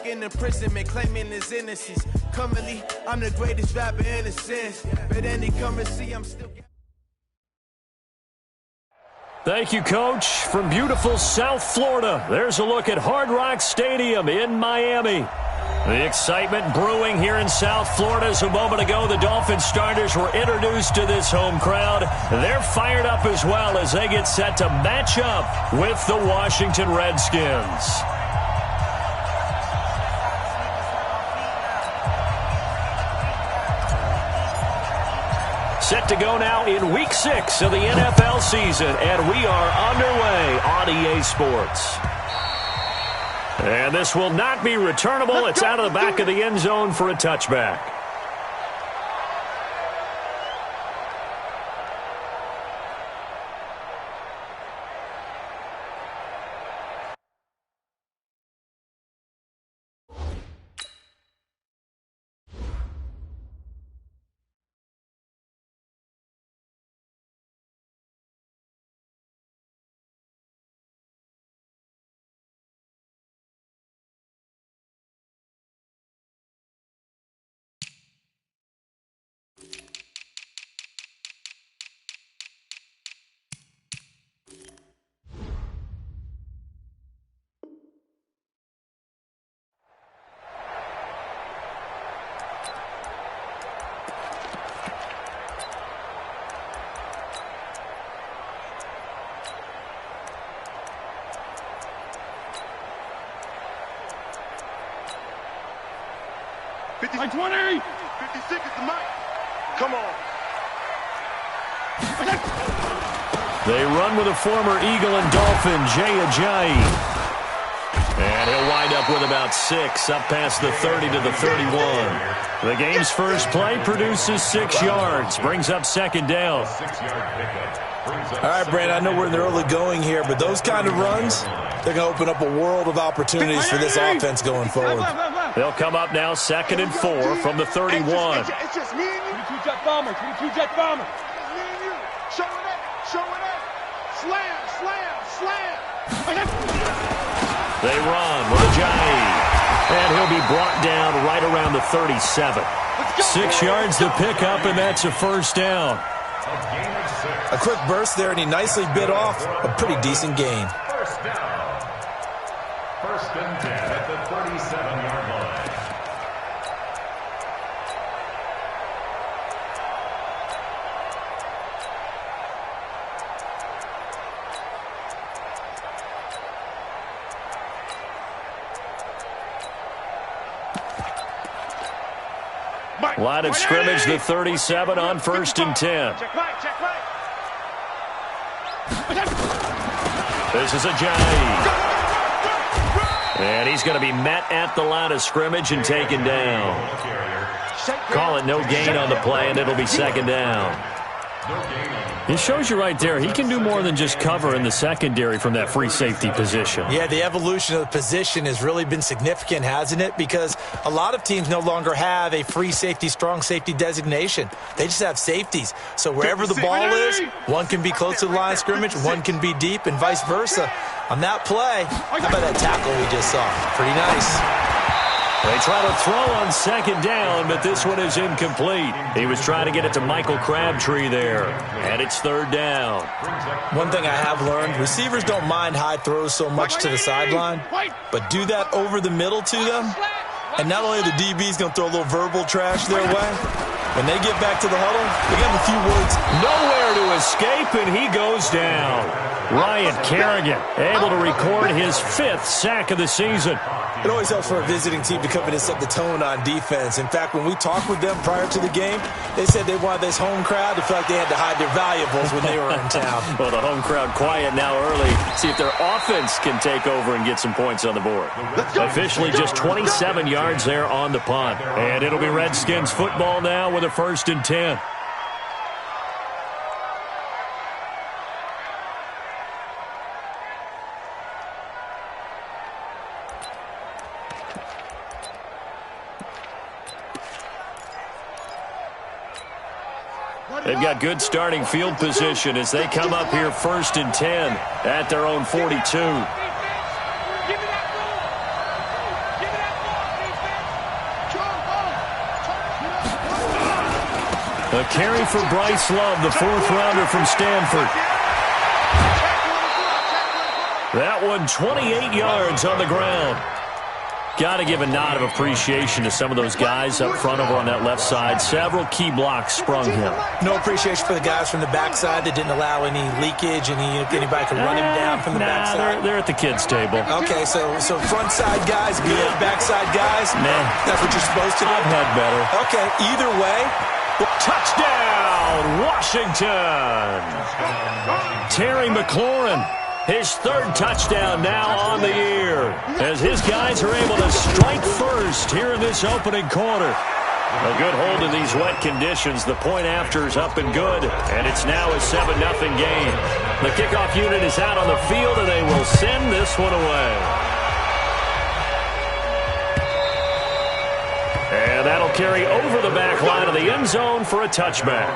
stuck in imprisonment, claiming his innocence. Currently, I'm the greatest rapper in a sense. But any currency, I'm still... Thank you, Coach. From beautiful South Florida, there's a look at Hard Rock Stadium in Miami. The excitement brewing here in South Florida as a moment ago the Dolphins starters were introduced to this home crowd. They're fired up as well as they get set to match up with the Washington Redskins. Set to go now in Week 6 of the NFL season, and we are underway on EA Sports. And this will not be returnable. It's out of the back of the end zone for a touchback. Like 20! 56 is the mic. Come on. They run with a former Eagle and Dolphin, Jay Ajayi. And he'll wind up with about 6, up past the 30 to the 31. The game's first play produces 6 yards, brings up second down. All right, Brandon, I know we're in the early going here, but those kind of runs, they're going to open up a world of opportunities for this offense going forward. They'll come up now 2nd and 4 from the 31. It's just me and you. 22 jet bomber. 22 jet bomber. It's me and you. Show it up. Show it up. Slam, slam, slam. They run with Ajayi. And he'll be brought down right around the 37. 6 yards to pick up, and that's a first down. A quick burst there, and he nicely bit off a pretty decent gain. First down. 1st and 10 at the 37-yard line. Line of scrimmage, the 37 on 1st and 10. This is Ajayi. And he's going to be met at the line of scrimmage and taken down. Call it no gain on the play, and it'll be 2nd down. It shows you right there, he can do more than just cover in the secondary from that free safety position. Yeah, the evolution of the position has really been significant, hasn't it? Because a lot of teams no longer have a free safety, strong safety designation. They just have safeties. So wherever the ball is, one can be close to the line of scrimmage, one can be deep, and vice versa. On that play, how about that tackle we just saw? Pretty nice. They try to throw on 2nd down, but this one is incomplete. He was trying to get it to Michael Crabtree there, and it's 3rd down. One thing I have learned, receivers don't mind high throws so much to the sideline, but do that over the middle to them, and not only the DB's going to throw a little verbal trash their way, when they get back to the huddle, they give them a few words. Nowhere to escape, and he goes down. Ryan Kerrigan able to record his 5th sack of the season. It always helps for a visiting team to come in and set the tone on defense. In fact, when we talked with them prior to the game, they said they wanted this home crowd to feel like they had to hide their valuables when they were in town. Well, the home crowd quiet now early. See if their offense can take over and get some points on the board. Officially just 27 yards there on the punt. And it'll be Redskins football now with a 1st and 10. They've got good starting field position as they come up here 1st and 10 at their own 42. A carry for Bryce Love, the fourth-rounder from Stanford. That one 28 yards on the ground. Got to give a nod of appreciation to some of those guys up front over on that left side. Several key blocks sprung him. No appreciation for the guys from the backside that didn't allow any leakage, anybody could run him down from the backside. They're at the kids' table. Okay, so front side guys good, backside guys, man, that's what you're supposed to do. I've had better. Okay, either way. Touchdown, Washington! Terry McLaurin. His third touchdown now on the year as his guys are able to strike first here in this opening quarter. A good hold in these wet conditions. The point after is up and good, and it's now a 7-0 game. The kickoff unit is out on the field, and they will send this one away. And that'll carry over the back line of the end zone for a touchback.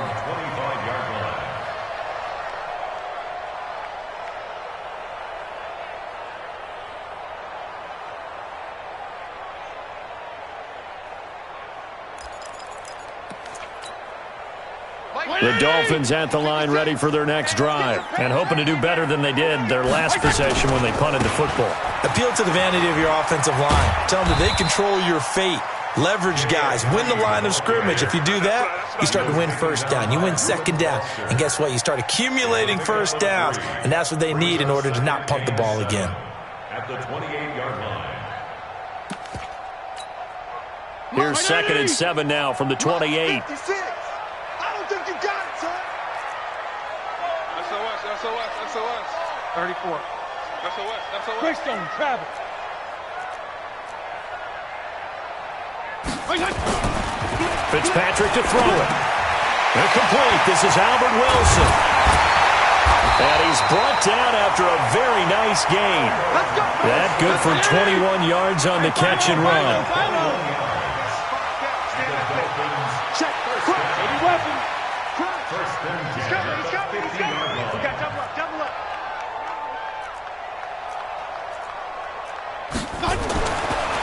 The Dolphins at the line ready for their next drive and hoping to do better than they did their last possession when they punted the football. Appeal to the vanity of your offensive line. Tell them that they control your fate. Leverage guys. Win the line of scrimmage. If you do that, you start to win first down. You win second down. And guess what? You start accumulating first downs. And that's what they need in order to not punt the ball again. At the 28-yard line. Here's 2nd and 7 now from the 28. SOS. 34. SOS. Greystone, travel. Fitzpatrick to throw it. Incomplete. This is Albert Wilson. And he's brought down after a very nice gain. That good for 21 yards on the catch and run. Check. First and 10. He's coming. We got double up.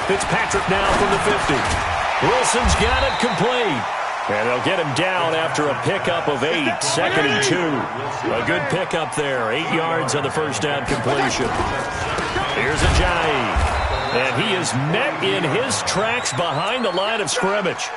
Fitzpatrick now from the 50. Wilson's got it complete. And they'll get him down after a pickup of 8. 2nd and 2. A good pickup there. 8 yards on the first down completion. Here's Ajayi. And he is met in his tracks behind the line of scrimmage.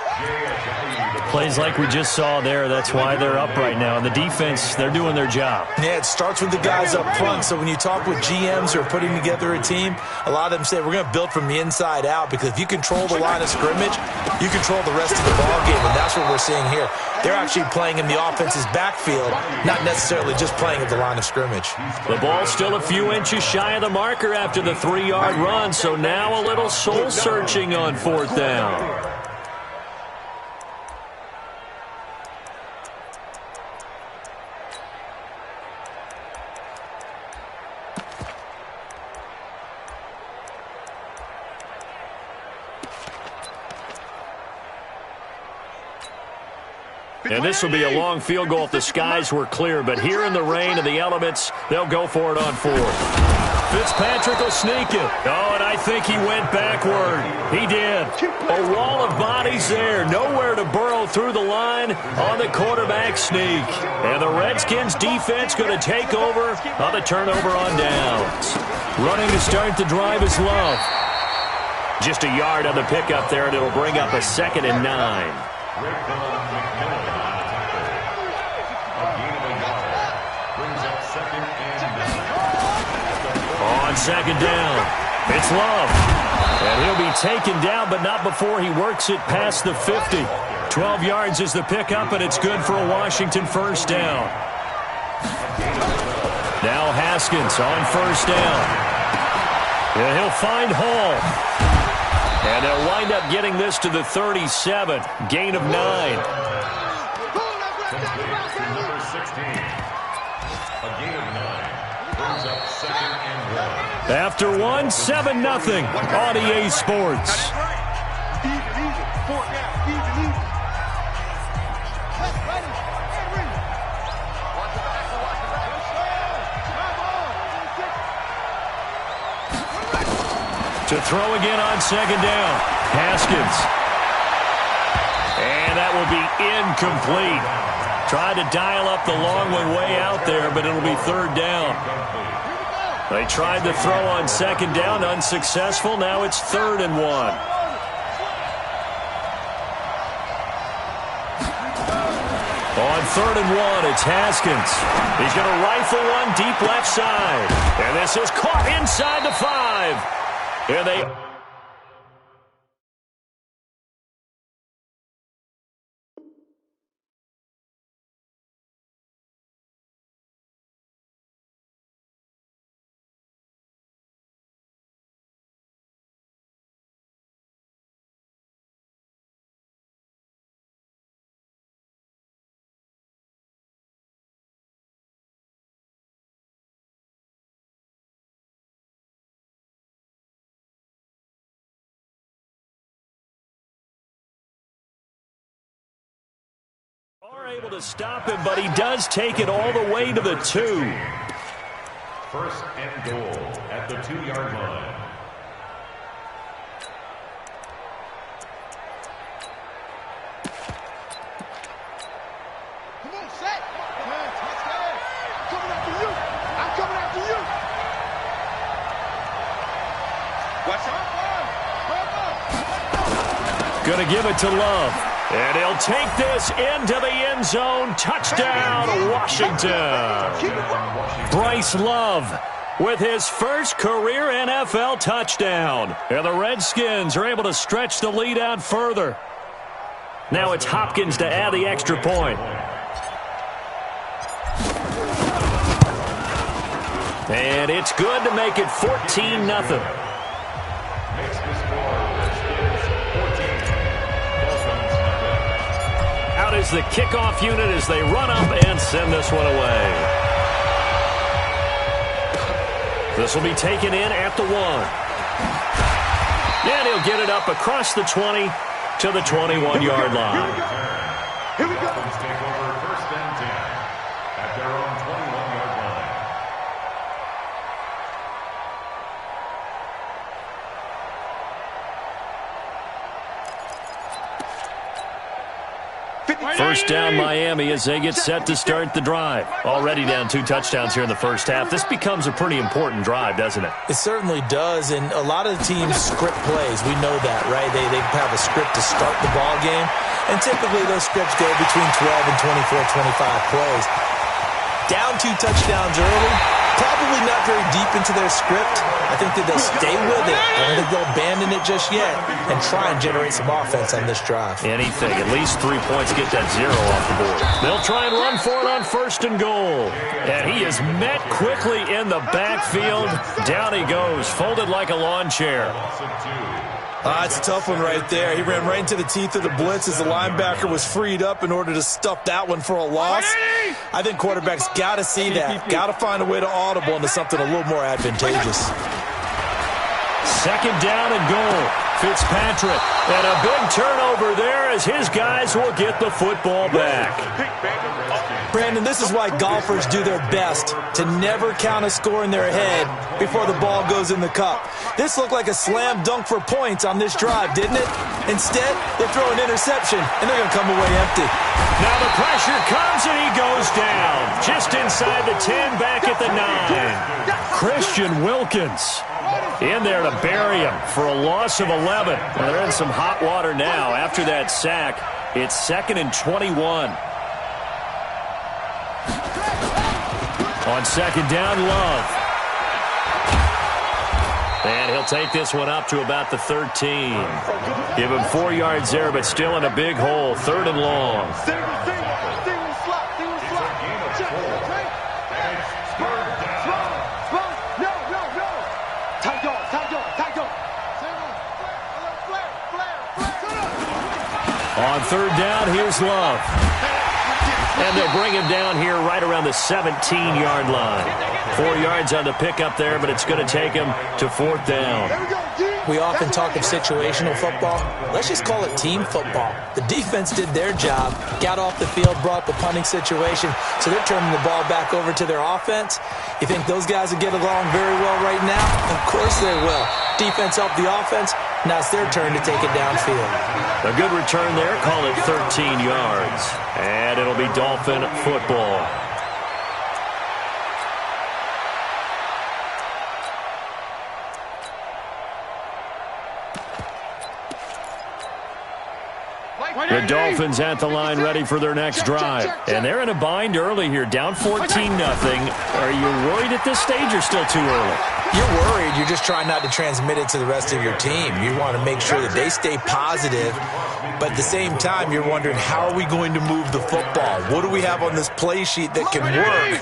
Plays like we just saw there. That's why they're up right now. And the defense, they're doing their job. Yeah, it starts with the guys up front. So when you talk with GMs who are putting together a team, a lot of them say we're going to build from the inside out, because if you control the line of scrimmage, you control the rest of the ball game, and that's what we're seeing here. They're actually playing in the offense's backfield, not necessarily just playing at the line of scrimmage. The ball's still a few inches shy of the marker after the 3-yard run, so now a little soul-searching on 4th down. And this will be a long field goal if the skies were clear. But here in the rain and the elements, they'll go for it on 4th. Fitzpatrick will sneak it. Oh, and I think he went backward. He did. A wall of bodies there. Nowhere to burrow through the line on the quarterback sneak. And the Redskins defense going to take over on the turnover on downs. Running to start the drive is Love. Just a yard on the pickup there, and it'll bring up a 2nd and 9. On 2nd down, it's Love. And he'll be taken down, but not before he works it past the 50. 12 yards is the pickup, and it's good for a Washington first down. Now Haskins on 1st down. And he'll find Hall. And they'll wind up getting this to the 37. Gain of 9. Number 16. A gain of 9. Brings up 2nd and 1. After 1, 7-0 on EA Sports. To throw again on 2nd down. Haskins. And that will be incomplete. Tried to dial up the long one way out there, but it'll be third down. They tried to throw on second down, unsuccessful. Now it's 3rd and 1. On 3rd and 1, it's Haskins. He's going to rifle one deep left side. And this is caught inside the 5. And they... are able to stop him, but he does take it all the way to the 2. 1st and goal at the 2-yard line. Come on, set. I'm coming after you. I'm coming after you. Watch out. Going to give it to Love. And he'll take this into the end zone. Touchdown, Washington. Bryce Love with his first career NFL touchdown. And the Redskins are able to stretch the lead out further. Now it's Hopkins to add the extra point. And it's good to make it 14-0. Is the kickoff unit as they run up and send this one away. This will be taken in at the 1. And he'll get it up across the 20 to the 21-yard line. Here we go. Take over 1st and 10 at their own 21-yard line. First down, Miami, as they get set to start the drive. Already down 2 touchdowns here in the first half. This becomes a pretty important drive, doesn't it? It certainly does, and a lot of the teams script plays. We know that, right? They have a script to start the ball game, and typically those scripts go between 12 and 24, 25 plays. Down 2 touchdowns early, probably not very deep into their script. I think that they'll stay with it. I don't think they'll abandon it just yet and try and generate some offense on this drive. Anything. At least 3 points get that 0 off the board. They'll try and run for it on 1st and goal. And he is met quickly in the backfield. Down he goes, folded like a lawn chair. It's a tough one right there. He ran right into the teeth of the blitz as the linebacker was freed up in order to stuff that one for a loss. I think quarterbacks got to see that. Got to find a way to audible into something a little more advantageous. 2nd down and goal. Fitzpatrick. And a big turnover there as his guys will get the football back. Brandon, this is why golfers do their best to never count a score in their head before the ball goes in the cup. This looked like a slam dunk for points on this drive, didn't it? Instead, they throw an interception, and they're going to come away empty. Now the pressure comes, and he goes down. Just inside the 10, back at the 9. Christian Wilkins in there to bury him for a loss of 11. Well, they're in some hot water now after that sack. It's 2nd and 21. On 2nd down, Love. And he'll take this one up to about the 13. Give him 4 yards there, but still in a big hole. 3rd and long. On 3rd down, here's Love. And they'll bring him down here right around the 17-yard line. 4 yards on the pickup there, but it's going to take him to 4th down. We often talk of situational football. Let's just call it team football. The defense did their job, got off the field, brought the punting situation, so they're turning the ball back over to their offense. You think those guys will get along very well right now? Of course they will. Defense helped the offense. Now it's their turn to take it downfield. A good return there. Call it 13 yards. And it'll be Dolphin football. The Dolphins at the line ready for their next drive. And they're in a bind early here, down 14-0. Are you worried at this stage or still too early? You're worried. You're just trying not to transmit it to the rest of your team. You want to make sure that they stay positive, but at the same time, you're wondering, how are we going to move the football? What do we have on this play sheet that can work?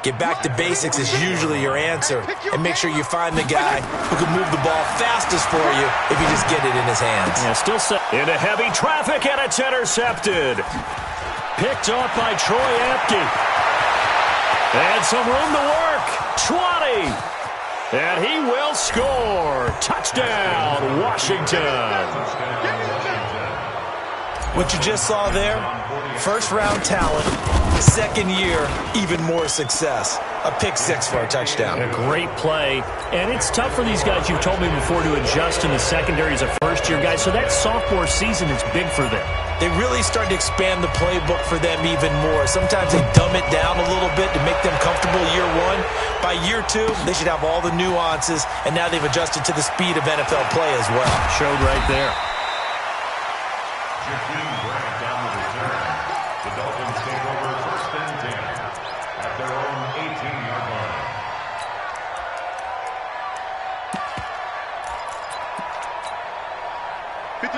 Get back to basics is usually your answer, and make sure you find the guy who can move the ball fastest for you if you just get it in his hands. Yeah, still set into heavy traffic, and it's intercepted. Picked off by Troy Apke. And some room to work. 20. And he will score. Touchdown, Washington. What you just saw there, first-round talent, second year, even more success. A pick six for a touchdown. A great play. And it's tough for these guys, you've told me before, to adjust in the secondary as a first-year guy. So that sophomore season is big for them. They really start to expand the playbook for them even more. Sometimes they dumb it down a little bit to make them comfortable year one. By year two, they should have all the nuances, and now they've adjusted to the speed of NFL play as well. Showed right there. Jakeem Grant down the return. The Dolphins take over first and 10 at their own 18-yard line.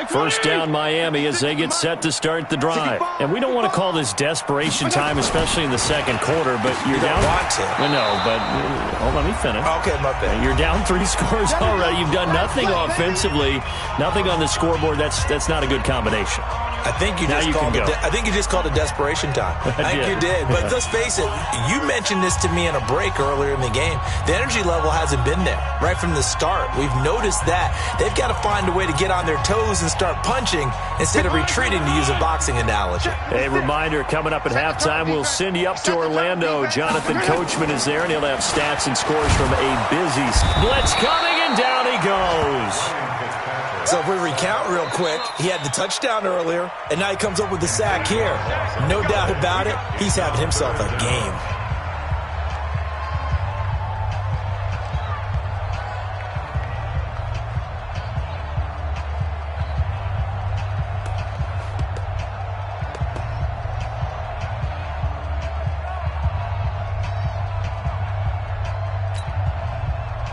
First down Miami as they get set to start the drive. And we don't want to call this desperation time, especially in the second quarter, but you're down. Want to. No, but let me finish. Okay, my bad. You're down 3 scores already. You've done nothing offensively, nothing on the scoreboard. That's not a good combination. I think you just called it desperation time. I think you did. But let's face it, you mentioned this to me in a break earlier in the game. The energy level hasn't been there right from the start. We've noticed that. They've got to find a way to get on their toes and start punching instead of retreating, to use a boxing analogy. A reminder, coming up at halftime, we'll send you up to Orlando. Jonathan Coachman is there, and he'll have stats and scores from a busy blitz coming, and down he goes. So if we recount real quick, he had the touchdown earlier, and now he comes up with the sack here. No doubt about it, he's having himself a game.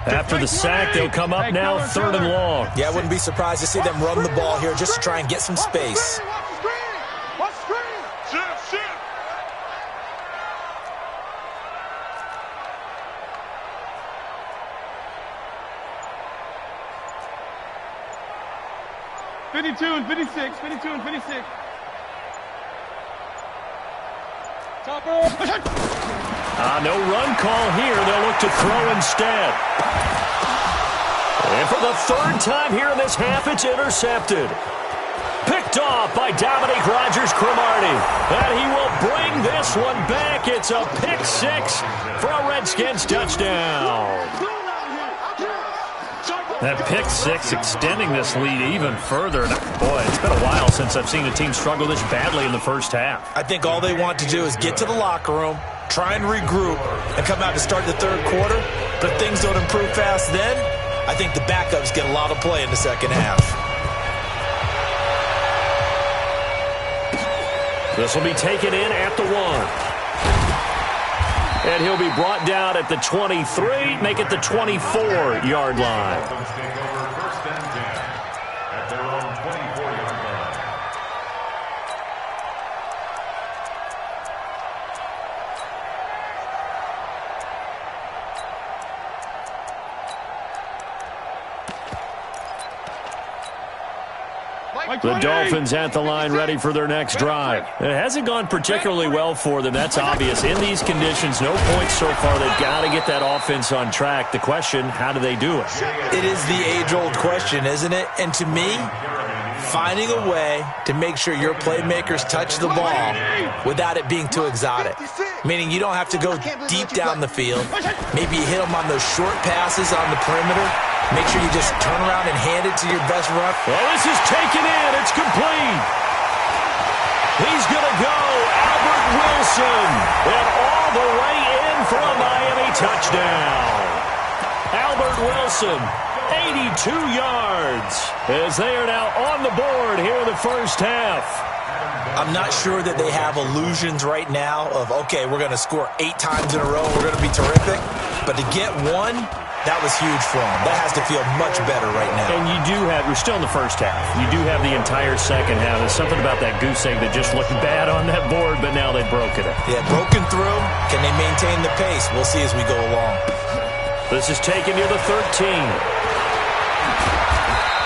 After the sack, they'll come up now 3rd and long. Yeah, I wouldn't be surprised to see them run the ball here just to try and get some space. Watch the screen. Shift. 52 and 56. 52 and 56. Topper. No run call here. They'll look to throw instead. And for the 3rd time here in this half, it's intercepted. Picked off by Dominique Rodgers-Cromartie. And he will bring this one back. It's a pick six for a Redskins touchdown. That pick six extending this lead even further. Boy, it's been a while since I've seen a team struggle this badly in the first half. I think all they want to do is get to the locker room, try and regroup, and come out to start the 3rd quarter. But if things don't improve fast then, I think the backups get a lot of play in the second half. This will be taken in at the 1. And he'll be brought down at the 23, make it the 24-yard line. Dolphins take over first and 10 at their own 24-yard line. The Dolphins at the line ready for their next drive. It hasn't gone particularly well for them. That's obvious. In these conditions, no points so far. They've got to get that offense on track. The question, how do they do it? It is the age-old question, isn't it? And to me, finding a way to make sure your playmakers touch the ball without it being too exotic. Meaning you don't have to go deep down the field. Maybe you hit them on those short passes on the perimeter, make sure you just turn around and hand it to your best run. Well, this is taken in. It's complete. He's going to go. Albert Wilson. And all the way in for a Miami touchdown. Albert Wilson, 82 yards, as they are now on the board here in the first half. I'm not sure that they have illusions right now of, okay, we're going to score 8 times in a row, we're going to be terrific. But to get one, that was huge for them. That has to feel much better right now. And you do have, we're still in the first half. You do have the entire second half. There's something about that goose egg that just looked bad on that board, but now they've broken it. Yeah, broken through. Can they maintain the pace? We'll see as we go along. This is taken near the 13.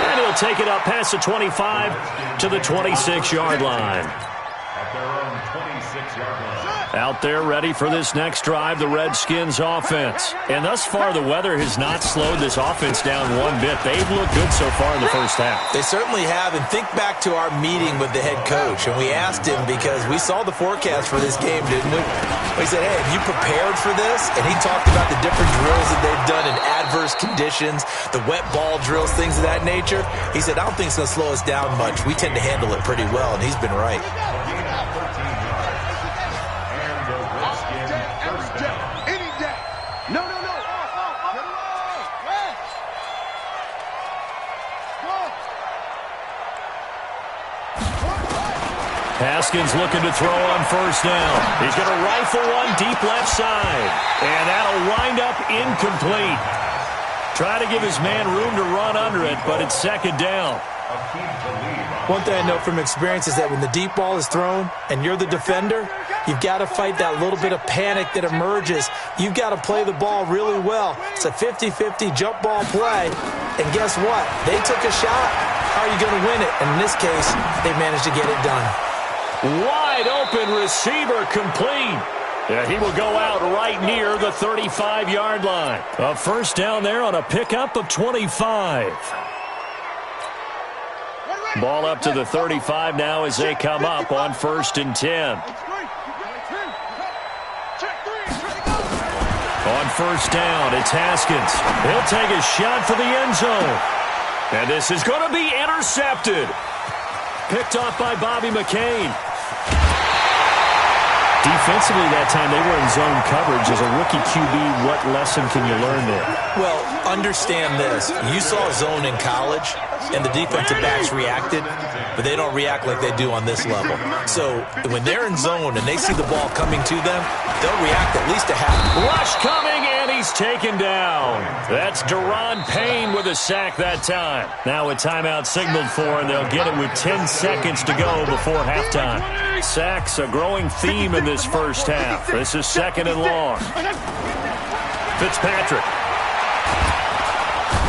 And he'll take it up past the 25 to the 26-yard line. At their own 26-yard line. Out there ready for this next drive, the Redskins offense. And thus far, the weather has not slowed this offense down one bit. They've looked good so far in the first half. They certainly have. And think back to our meeting with the head coach. And we asked him, because we saw the forecast for this game, didn't we? We said, hey, have you prepared for this? And he talked about the different drills that they've done in adverse conditions, the wet ball drills, things of that nature. He said, I don't think it's going to slow us down much. We tend to handle it pretty well, and he's been right. Haskins looking to throw on first down. He's going to rifle one deep left side. And that'll wind up incomplete. Try to give his man room to run under it, but it's second down. One thing I know from experience is that when the deep ball is thrown and you're the defender, you've got to fight that little bit of panic that emerges. You've got to play the ball really well. It's a 50-50 jump ball play. And guess what? They took a shot. How are you going to win it? And in this case, they managed to get it done. Wide open receiver complete. Yeah, he will go out right near the 35-yard line. A first down there on a pickup of 25. Ball up to the 35 now as they come up on 1st and 10. On first down, it's Haskins. He'll take a shot for the end zone. And this is going to be intercepted. Picked off by Bobby McCain. Defensively that time, they were in zone coverage. As a rookie QB, what lesson can you learn there? Well, understand this. You saw zone in college, and the defensive backs reacted, but they don't react like they do on this level. So when they're in zone and they see the ball coming to them, they'll react at least a half. Rush coming, and he's taken down. That's Daron Payne with a sack that time. Now a timeout signaled for, and they'll get it with 10 seconds to go before halftime. Sacks, a growing theme in this first half. This is 2nd and long. Fitzpatrick.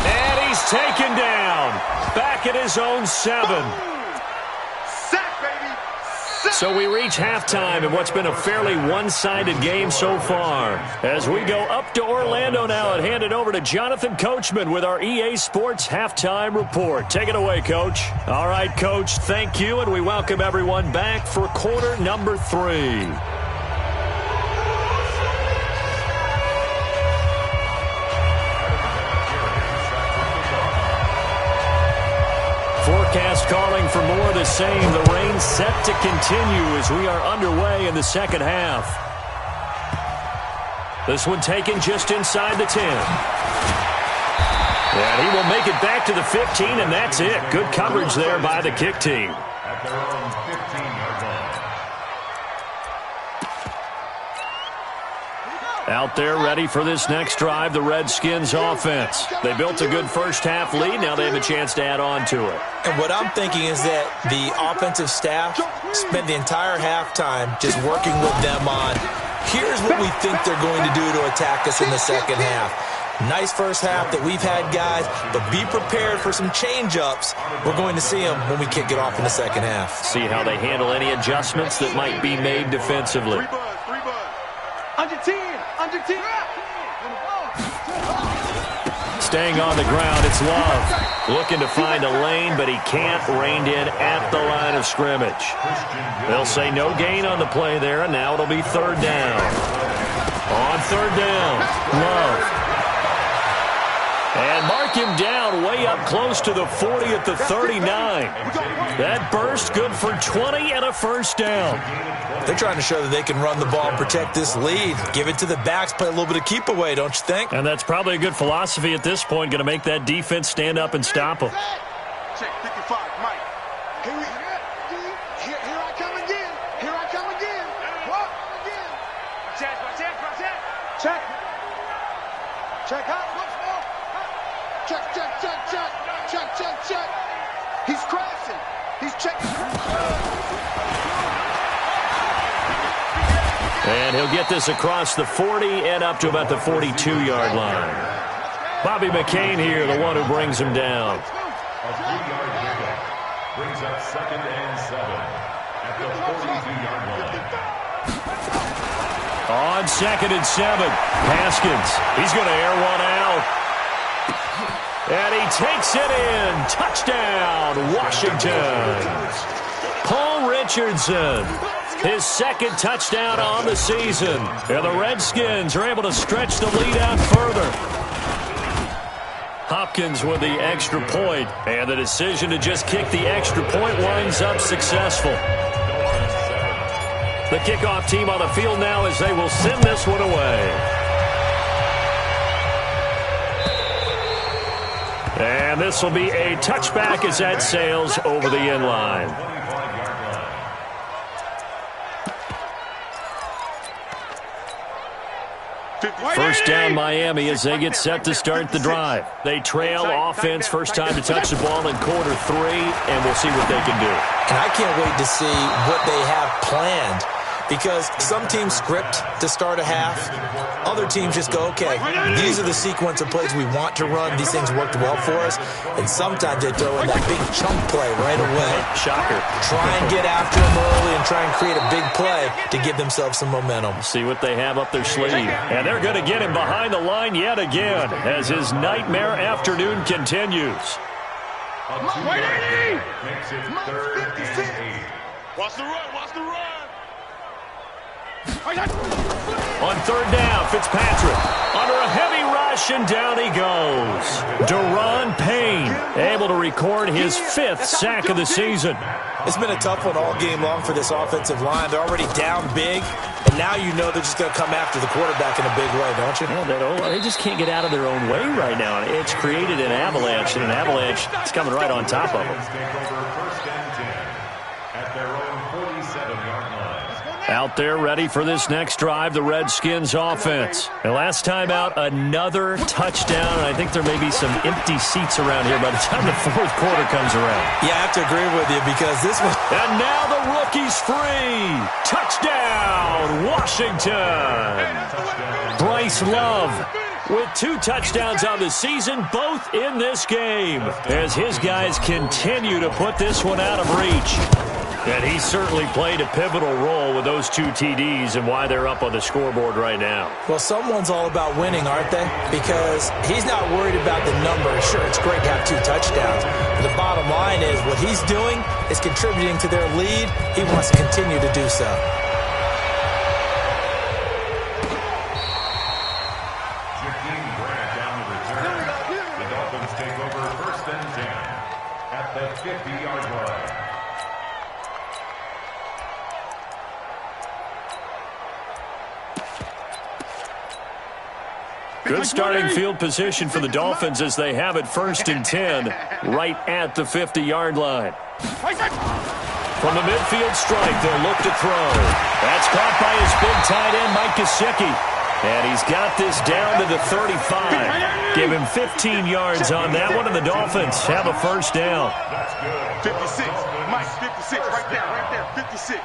And he's taken down. Back at his own 7. So we reach halftime in what's been a fairly one-sided game so far. As we go up to Orlando now and hand it over to Jonathan Coachman with our EA Sports Halftime Report. Take it away, Coach. All right, Coach, thank you, and we welcome everyone back for quarter number 3. Forecast calling for more of the same. The rain set to continue as we are underway in the second half. This one taken just inside the 10. And he will make it back to the 15, and that's it. Good coverage there by the kick team. At their own 15-yard line. Out there ready for this next drive, the Redskins offense. They built a good first half lead. Now they have a chance to add on to it. And what I'm thinking is that the offensive staff spent the entire halftime just working with them on, here's what we think they're going to do to attack us in the second half. Nice first half that we've had, guys, but be prepared for some change-ups. We're going to see them when we kick it off in the second half. See how they handle any adjustments that might be made defensively. Under 10. Staying on the ground, it's Love. Looking to find a lane, but he can't. Reined in at the line of scrimmage. They'll say no gain on the play there, and now it'll be 3rd down. On 3rd down, Love. And mark him down way up close to the 40 at the 39. That burst good for 20 and a first down. They're trying to show that they can run the ball and protect this lead. Give it to the backs, play a little bit of keep away, don't you think? And that's probably a good philosophy at this point, going to make that defense stand up and stop them. Check 55, Mike. Here I come again. Here I come again. What? Again. Check. Check out. Once more. Check. He's crashing. He's checking. And he'll get this across the 40 and up to about the 42-yard line. Bobby McCain here, the one who brings him down. A 3-yard pickup brings up 2nd and 7 at the 42-yard line. On 2nd and 7, Haskins. He's going to air one out. And he takes it in. Touchdown, Washington. Paul Richardson. His 2nd touchdown on the season. And the Redskins are able to stretch the lead out further. Hopkins with the extra point, and the decision to just kick the extra point winds up successful. The kickoff team on the field now as they will send this one away. And this will be a touchback as that sails over the end line. First down Miami as they get set to start the drive. They trail offense first time to touch the ball in quarter 3, and we'll see what they can do. And I can't wait to see what they have planned, because some teams script to start a half. Other teams just go, okay, these are the sequence of plays we want to run. These things worked well for us. And sometimes they throw in that big chunk play right away. Shocker. Try and get after them early and try and create a big play to give themselves some momentum. See what they have up their sleeve. And they're going to get him behind the line yet again as his nightmare afternoon continues. A 2-yard pickup makes it 3rd and 8. Watch the run. On 3rd down, Fitzpatrick under a heavy rush, and down he goes. Daron Payne able to record his 5th sack of the season. It's been a tough one all game long for this offensive line. They're already down big, and now you know they're just going to come after the quarterback in a big way, don't you? Well, they just can't get out of their own way right now. It's created an avalanche, and an avalanche is coming right on top of them. Take over 1st and 10 at their own 47-yard line. Out there ready for this next drive, the Redskins offense. And last time out, another touchdown. And I think there may be some empty seats around here by the time the 4th quarter comes around. Yeah, I have to agree with you because this one... And now the rookie's free. Touchdown, Washington. Bryce Love with 2 touchdowns on the season, both in this game, as his guys continue to put this one out of reach. And he certainly played a pivotal role with those 2 TDs and why they're up on the scoreboard right now. Well, someone's all about winning, aren't they? Because he's not worried about the number. Sure, it's great to have 2 touchdowns. But the bottom line is what he's doing is contributing to their lead. He wants to continue to do so. Jakeem Grant down the return. The Dolphins take over 1st and 10 at the 50-yard line. Good starting field position for the Dolphins as they have it 1st and 10 right at the 50-yard line. From the midfield strike, they'll look to throw. That's caught by his big tight end, Mike Gesicki. And he's got this down to the 35. Give him 15 yards on that one, and the Dolphins have a first down. 56. Mike, 56. Right there. 56.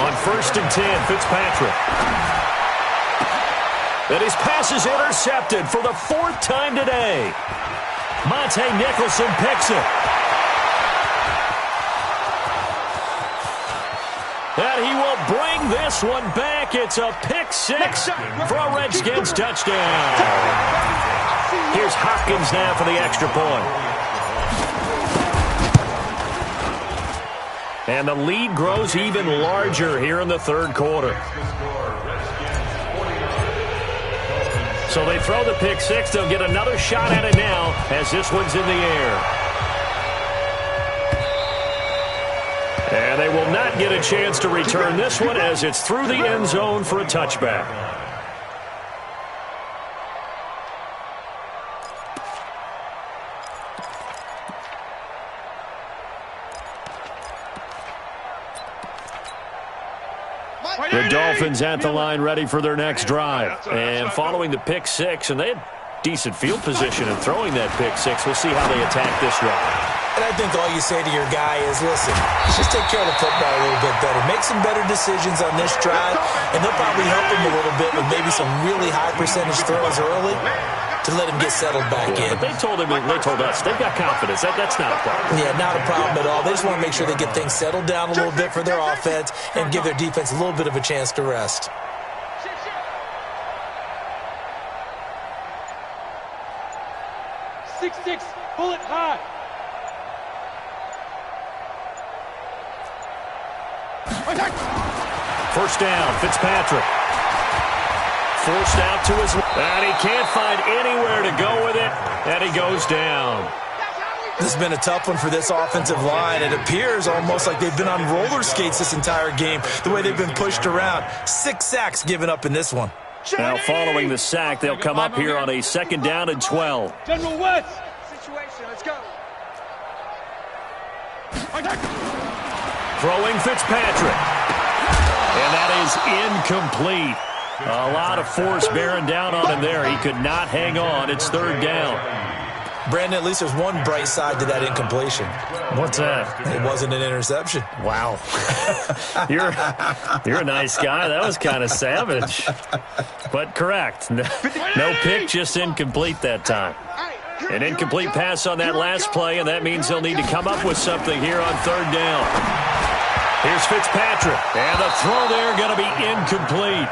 On 1st and 10, Fitzpatrick. And his pass is intercepted for the 4th time today. Monte Nicholson picks it. And he will bring this one back. It's a pick 6 for a Redskins touchdown. Here's Hopkins now for the extra point. And the lead grows even larger here in the 3rd quarter. So they throw the pick six. They'll get another shot at it now as this one's in the air. And they will not get a chance to return this one as it's through the end zone for a touchback. The Dolphins at the line ready for their next drive. And following the pick six, and they had decent field position in throwing that pick six. We'll see how they attack this drive. And I think all you say to your guy is, listen, just take care of the football a little bit better. Make some better decisions on this drive, and they'll probably help him a little bit with maybe some really high percentage throws early to let him get settled back in. But they told us, they've got confidence. That's not a problem. Yeah, not a problem at all. They just want to make sure they get things settled down a little bit for their offense and give their defense a little bit of a chance to rest. Six, pull it high. First down, Fitzpatrick. Forced out to his left, and he can't find anywhere to go with it, and he goes down. This has been a tough one for this offensive line. It appears almost like they've been on roller skates this entire game, the way they've been pushed around. 6 sacks given up in this one. Now following the sack, they'll come up here on a 2nd down and 12. General West. Situation, let's go. Throwing Fitzpatrick. And that is incomplete. A lot of force bearing down on him there. He could not hang on. It's 3rd down. Brandon, at least there's one bright side to that incompletion. What's that? It wasn't an interception. Wow. You're a nice guy. That was kind of savage. But correct. No pick, just incomplete that time. An incomplete pass on that last play, and that means they'll need to come up with something here on 3rd down. Here's Fitzpatrick, and the throw there going to be incomplete.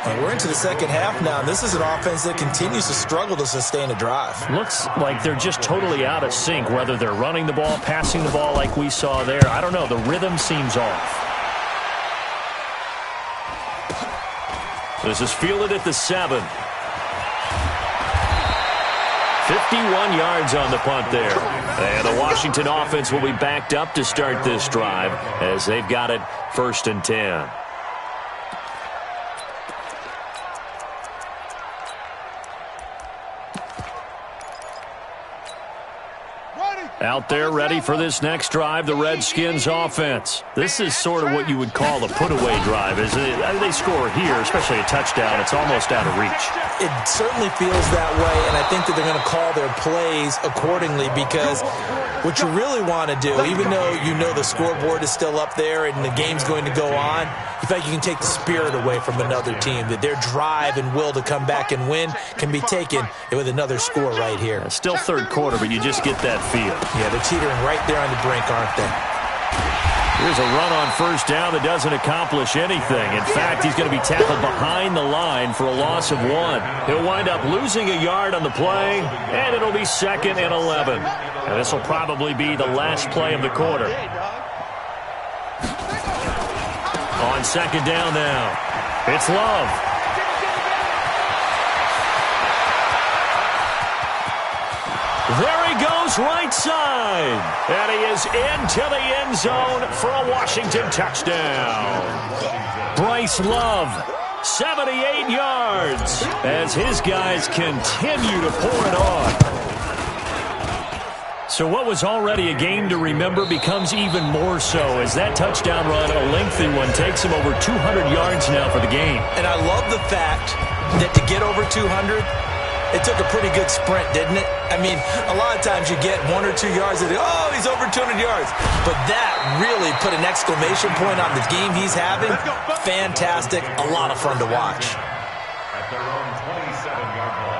And we're into the second half now, and this is an offense that continues to struggle to sustain a drive. Looks like they're just totally out of sync, whether they're running the ball, passing the ball like we saw there. I don't know. The rhythm seems off. This is fielded at the 7. 51 yards on the punt there. And the Washington offense will be backed up to start this drive as they've got it 1st and 10. Out there ready for this next drive, the Redskins offense. This is sort of what you would call a put-away drive. They score here, especially a touchdown. It's almost out of reach. It certainly feels that way, and I think that they're going to call their plays accordingly because what you really want to do, even though you know the scoreboard is still up there and the game's going to go on, in fact, you can take the spirit away from another team, that their drive and will to come back and win can be taken with another score right here. Still 3rd quarter, but you just get that feel. Yeah, they're teetering right there on the brink, aren't they? Here's a run on 1st down that doesn't accomplish anything. In fact, he's going to be tackled behind the line for a loss of 1. He'll wind up losing a yard on the play, and it'll be 2nd and 11. And this will probably be the last play of the quarter. On 2nd down now, it's Love. There he goes, right side. And he is into the end zone for a Washington touchdown. Bryce Love, 78 yards, as his guys continue to pour it on. So what was already a game to remember becomes even more so as that touchdown run, a lengthy one, takes him over 200 yards now for the game. And I love the fact that to get over 200, it took a pretty good sprint, didn't it? I mean, a lot of times you get 1 or 2 yards and oh, he's over 200 yards. But that really put an exclamation point on the game he's having. Fantastic. A lot of fun to watch. At their own 27-yard line.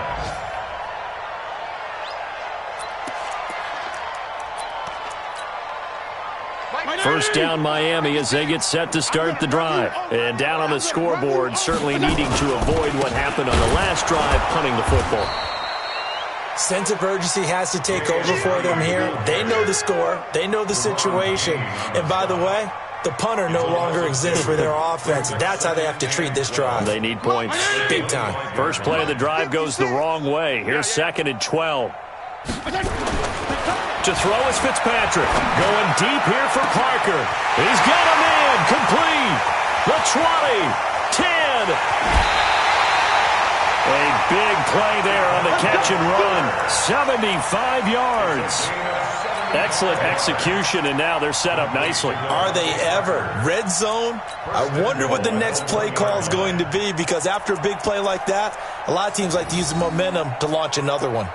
First down Miami as they get set to start the drive. And down on the scoreboard, certainly needing to avoid what happened on the last drive, punting the football. Sense of urgency has to take over for them here. They know the score. They know the situation. And by the way, The punter no longer exists for their offense. That's how they have to treat this drive. They need points. Big time. First play of the drive goes the wrong way. Here's 2nd and 12. To throw is Fitzpatrick. Going deep here for Parker. He's got him in. Complete. The 20. 10. A big play there on the catch and run. 75 yards. Excellent execution, and now they're set up nicely. Are they ever? Red zone? I wonder what the next play call is going to be, because after a big play like that, a lot of teams like to use the momentum to launch another one.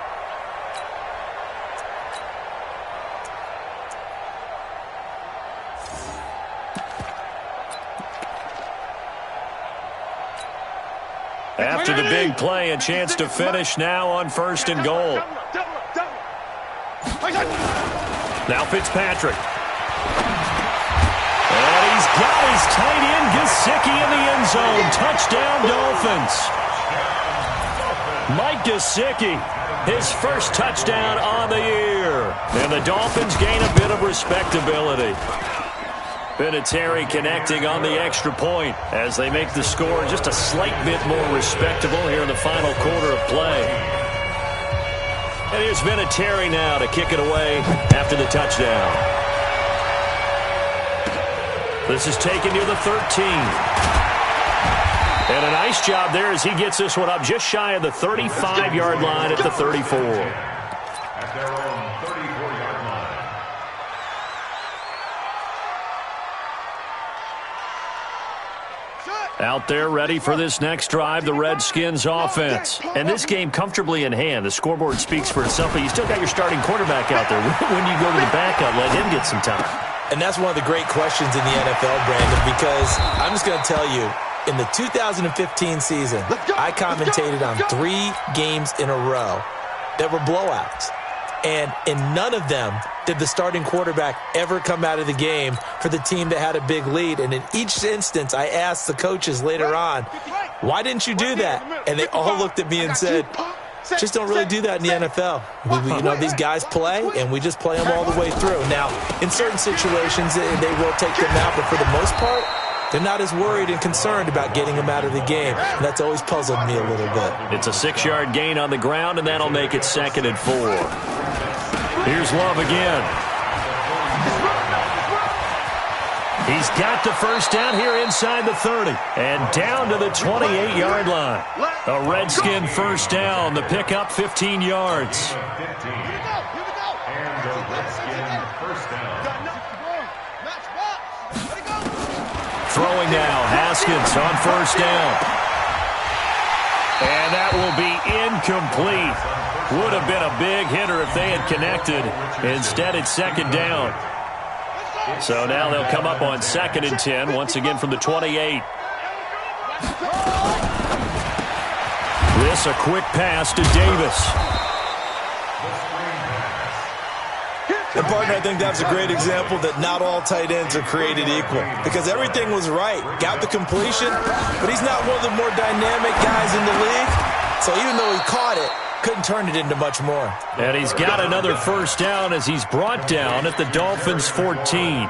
After the big play, a chance to finish now on 1st and goal. Now Fitzpatrick. And he's got his tight end, Gesicki, in the end zone. Touchdown, Dolphins. Mike Gesicki, his first touchdown on the year. And the Dolphins gain a bit of respectability. Vinatieri connecting on the extra point as they make the score just a slight bit more respectable here in the final quarter of play. And here's Vinatieri now to kick it away after the touchdown. This is taken near the 13. And a nice job there as he gets this one up just shy of the 35-yard line at the 34. At their own 34-yard line. Out there ready for this next drive, the Redskins offense. And this game comfortably in hand. The scoreboard speaks for itself, but you still got your starting quarterback out there. When do you go to the backup, let him get some time? And that's one of the great questions in the NFL, Brandon, because I'm just going to tell you, in the 2015 season, I commentated on 3 games in a row that were blowouts. And in none of them did the starting quarterback ever come out of the game for the team that had a big lead. And in each instance, I asked the coaches later on, why didn't you do that? And they all looked at me and said, just don't really do that in the NFL. You know, these guys play, and we just play them all the way through. Now, in certain situations, they will take them out, but for the most part, they're not as worried and concerned about getting them out of the game. And that's always puzzled me a little bit. It's a 6-yard gain on the ground, and that'll make it 2nd and 4. Here's Love again. He's got the first down here inside the 30. And down to the 28-yard line. A Redskin first down. The pickup 15 yards. 15. And the Redskin first down. Throwing now, Haskins on first down. And that will be incomplete. Would have been a big hitter if they had connected. Instead, it's 2nd down. So now they'll come up on 2nd and 10, once again from the 28. This a quick pass to Davis. And, partner, I think that's a great example that not all tight ends are created equal, because everything was right. Got the completion, but he's not one of the more dynamic guys in the league. So even though he caught it, couldn't turn it into much more. And he's got another first down as he's brought down at the Dolphins' 14.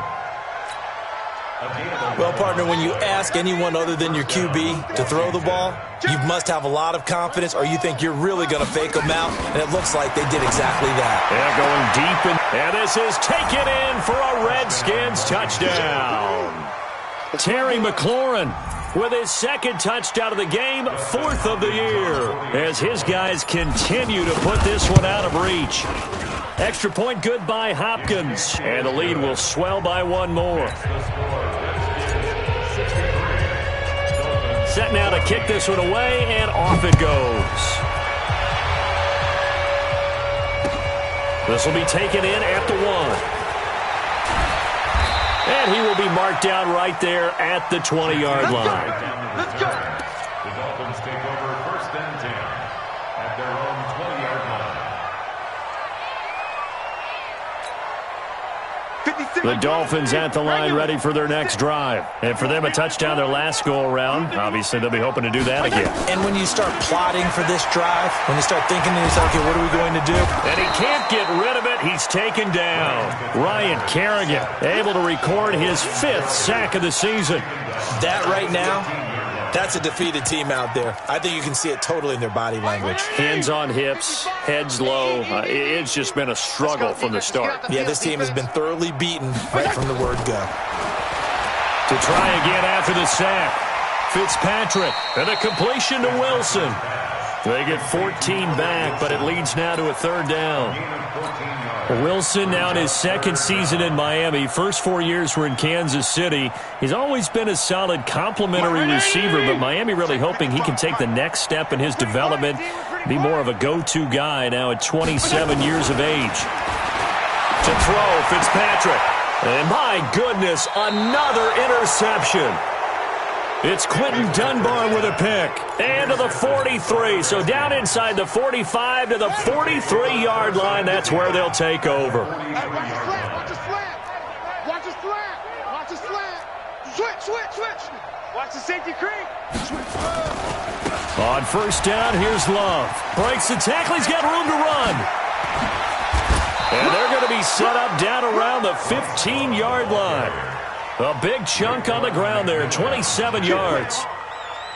Well, partner, when you ask anyone other than your QB to throw the ball, you must have a lot of confidence, or you think you're really going to fake them out, and it looks like they did exactly that. Yeah, going deep, and this is taken in for a Redskins touchdown. Terry McLaurin with his 2nd touchdown of the game, 4th of the year, as his guys continue to put this one out of reach. Extra point good by Hopkins, and the lead will swell by 1 more. Set now to kick this one away, and off it goes. This will be taken in at the 1. And he will be marked down right there at the 20-yard line. Let's go. The Dolphins take over 1st and 10 at their own 20-yard line. The Dolphins at the line ready for their next drive. And for them, a touchdown their last go-around. Obviously, they'll be hoping to do that again. And when you start plotting for this drive, when you start thinking to yourself, okay, what are we going to do? And he can't get rid of it. He's taken down. Ryan Kerrigan able to record his 5th sack of the season. That right now, that's a defeated team out there. I think you can see it totally in their body language. Hands on hips, heads low. It's just been a struggle from the start. Yeah, this team has been thoroughly beaten right from the word go. To try again after the sack. Fitzpatrick and a completion to Wilson. They get 14 back, but it leads now to a 3rd down. Wilson now in his 2nd season in Miami. First 4 years were in Kansas City. He's always been a solid complementary receiver, but Miami really hoping he can take the next step in his development, be more of a go-to guy now at 27 years of age. To throw, Fitzpatrick. And my goodness, another interception. It's Quentin Dunbar with a pick. And to the 43. So down inside the 45 to the 43-yard line. That's where they'll take over. Watch the slant. Watch the slant. Watch the slant. Switch. Watch the safety creep. On 1st down, here's Love. Breaks the tackle. He's got room to run. And they're going to be set up down around the 15-yard line. A big chunk on the ground there, 27 yards.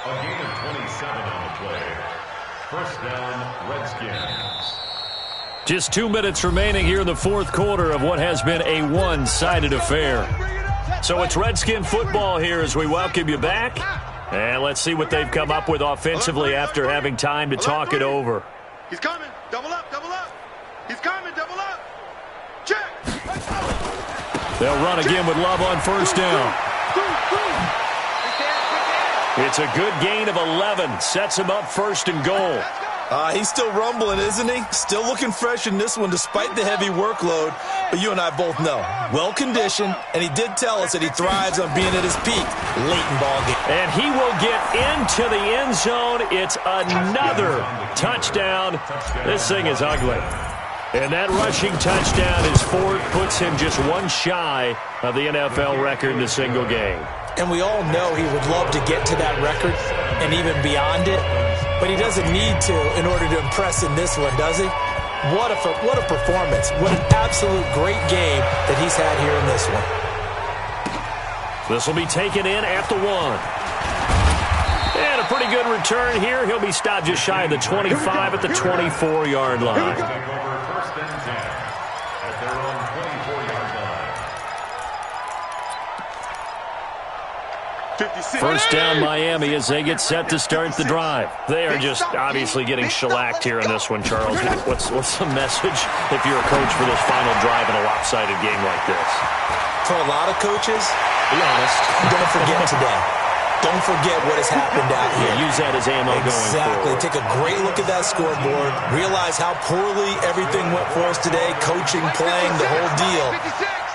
A gain of 27 on the play. 1st down, Redskins. Just 2 minutes remaining here in the 4th quarter of what has been a one-sided affair. So it's Redskin football here as we welcome you back. And let's see what they've come up with offensively after having time to talk it over. He's coming. Double up. He's coming. Double up. Check. They'll run again with Love on 1st down. It's a good gain of 11. Sets him up 1st and goal. He's still rumbling, isn't he? Still looking fresh in this one despite the heavy workload. But you and I both know, well-conditioned, and he did tell us that he thrives on being at his peak late in ball game. And he will get into the end zone. It's another touchdown. This thing is ugly. And that rushing touchdown is 4th, puts him just one shy of the NFL record in a single game. And we all know he would love to get to that record and even beyond it, but he doesn't need to in order to impress in this one, does he? What a performance. What an absolute great game that he's had here in this one. This will be taken in at the 1. And a pretty good return here. He'll be stopped just shy of the 25 at the 24-yard line. Take over 1st and 10 at their own 24-yard line. 1st down Miami as they get set to start the drive. They are just obviously getting shellacked here in this one, Charles. What's the message if you're a coach for this final drive in a lopsided game like this? For a lot of coaches, be honest, don't forget today. Don't forget what has happened out here. Use that as ammo going forward. Take a great look at that scoreboard. Realize how poorly everything went for us today. Coaching, playing, the whole deal.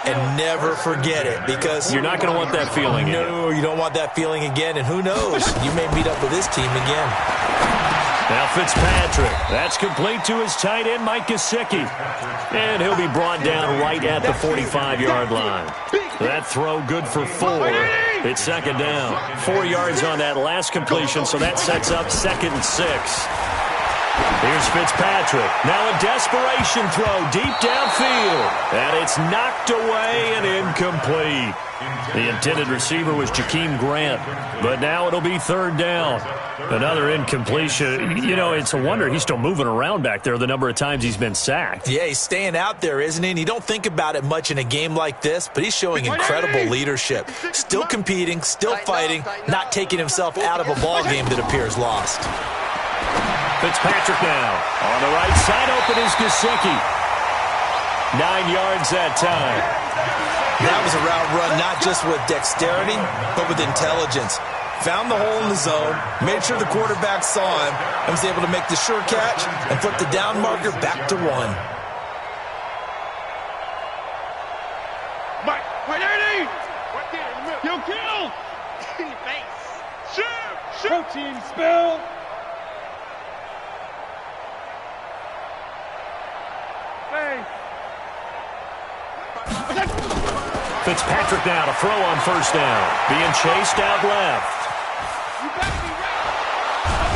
And never forget it, because you're not going to want that feeling again. No, you don't want that feeling again. And who knows? You may meet up with this team again. Now Fitzpatrick. That's complete to his tight end, Mike Gesicki. And he'll be brought down right at the 45-yard line. That throw good for 4. It's 2nd down. 4 yards on that last completion, so that sets up 2nd and 6. Here's Fitzpatrick. Now a desperation throw deep downfield. And it's knocked away and incomplete. The intended receiver was Jakeem Grant. But now it'll be 3rd down. Another incompletion. You know, it's a wonder he's still moving around back there the number of times he's been sacked. Yeah, he's staying out there, isn't he? And you don't think about it much in a game like this, but he's showing incredible leadership. Still competing, still fighting, not taking himself out of a ball game that appears lost. Fitzpatrick now. On the right side, open is Gesicki. 9 yards that time. That was a route run not just with dexterity, but with intelligence. Found the hole in the zone, made sure the quarterback saw him, and was able to make the sure catch and flip the down marker back to 1. Mike, wait, Ernie! Right there in the middle. You'll kill! In your face. Shoot! Protein spill. Hey. Fitzpatrick now to throw on first down. Being chased out left.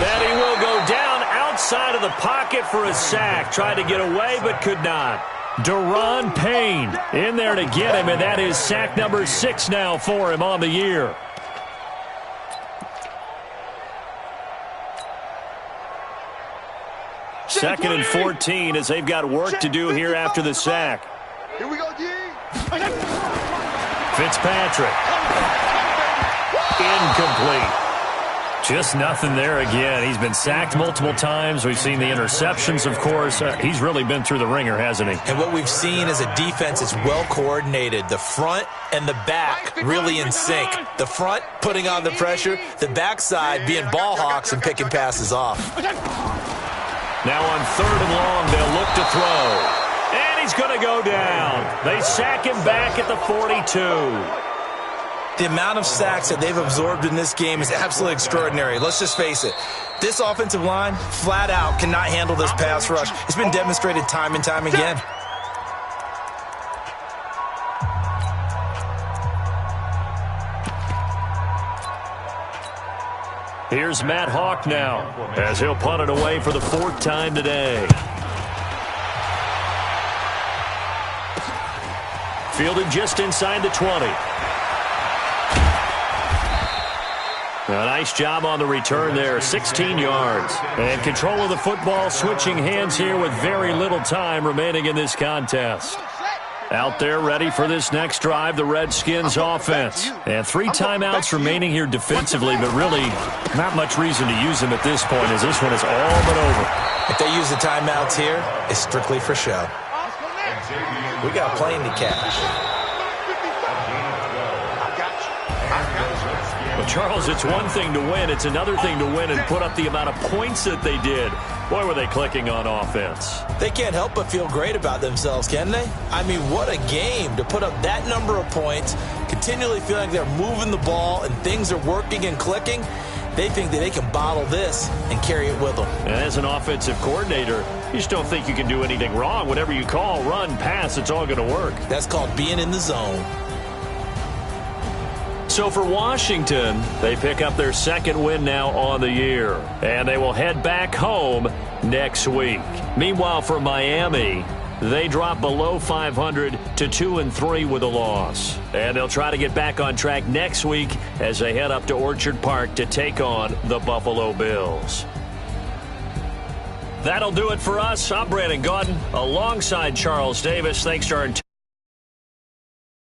And he will go down outside of the pocket for a sack. Tried to get away but could not. Daron Payne in there to get him, and that is sack number 6 now for him on the year. Second and 14 as they've got work to do here after the sack. Here we go, D. Fitzpatrick. Incomplete. Just nothing there again. He's been sacked multiple times. We've seen the interceptions, of course. He's really been through the ringer, hasn't he? And what we've seen is a defense that's well coordinated. The front and the back really in sync. The front putting on the pressure. The backside being ball hawks and picking passes off. Now on 3rd and long, they'll look to throw. And he's going to go down. They sack him back at the 42. The amount of sacks that they've absorbed in this game is absolutely extraordinary. Let's just face it. This offensive line, flat out, cannot handle this pass rush. It's been demonstrated time and time again. Here's Matt Hawk now as he'll punt it away for the 4th time today. Fielded just inside the 20. A nice job on the return there, 16 yards. And control of the football switching hands here with very little time remaining in this contest. Out there ready for this next drive, the Redskins offense. And 3 timeouts remaining here defensively, but really not much reason to use them at this point as this one is all but over. If they use the timeouts here, it's strictly for show. We got a plane to catch. Well, Charles, it's one thing to win. It's another thing to win and put up the amount of points that they did. Boy, were they clicking on offense. They can't help but feel great about themselves, can they? I mean, what a game to put up that number of points, continually feeling like they're moving the ball and things are working and clicking. They think that they can bottle this and carry it with them. And as an offensive coordinator, you just don't think you can do anything wrong. Whatever you call, run, pass, it's all going to work. That's called being in the zone. So for Washington, they pick up their 2nd win now on the year, and they will head back home next week. Meanwhile, for Miami, they drop below 500 to 2-3 with a loss. And they'll try to get back on track next week as they head up to Orchard Park to take on the Buffalo Bills. That'll do it for us. I'm Brandon Gaudin alongside Charles Davis. Thanks to our